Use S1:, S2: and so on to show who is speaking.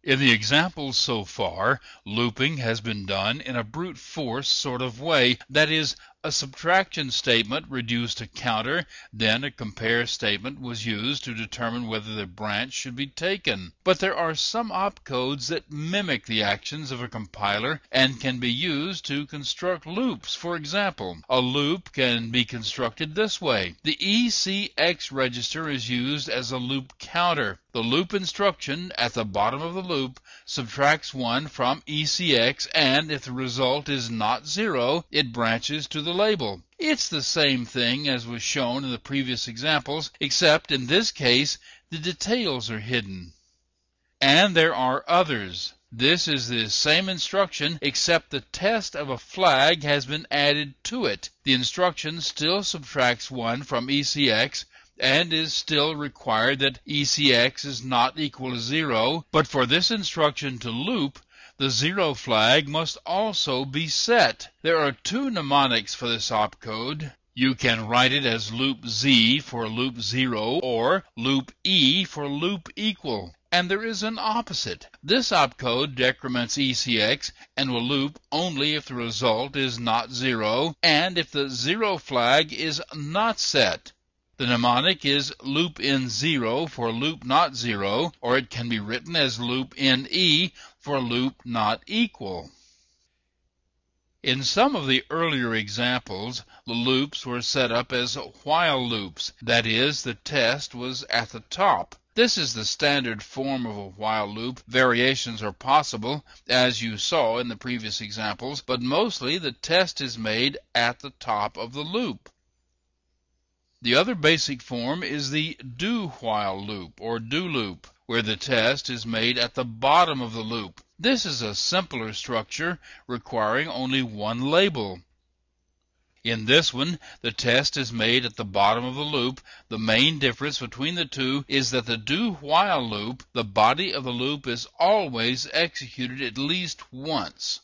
S1: In the examples so far, looping has been done in a brute force sort of way, that is, a subtraction statement reduced a counter, then a compare statement was used to determine whether the branch should be taken. But there are some opcodes that mimic the actions of a compiler and can be used to construct loops. For example, a loop can be constructed this way. The ECX register is used as a loop counter. The loop instruction at the bottom of the loop subtracts 1 from ECX, and if the result is not 0, it branches to the label. It's the same thing as was shown in the previous examples, except in this case the details are hidden. And there are others. This is the same instruction, except the test of a flag has been added to it. The instruction still subtracts 1 from ECX, and is still required that ECX is not equal to 0, but for this instruction to loop, the 0 flag must also be set. There are two mnemonics for this opcode. You can write it as loop Z for loop 0 or loop E for loop equal. And there is an opposite. This opcode decrements ECX and will loop only if the result is not 0 and if the 0 flag is not set. The mnemonic is loop in 0 for loop not 0, or it can be written as loop in E for loop not equal. In some of the earlier examples, the loops were set up as while loops. That is, the test was at the top. This is the standard form of a while loop. Variations are possible, as you saw in the previous examples, but mostly the test is made at the top of the loop. The other basic form is the do-while loop, or do loop, where the test is made at the bottom of the loop. This is a simpler structure, requiring only one label. In this one, the test is made at the bottom of the loop. The main difference between the two is that the do-while loop, the body of the loop is always executed at least once.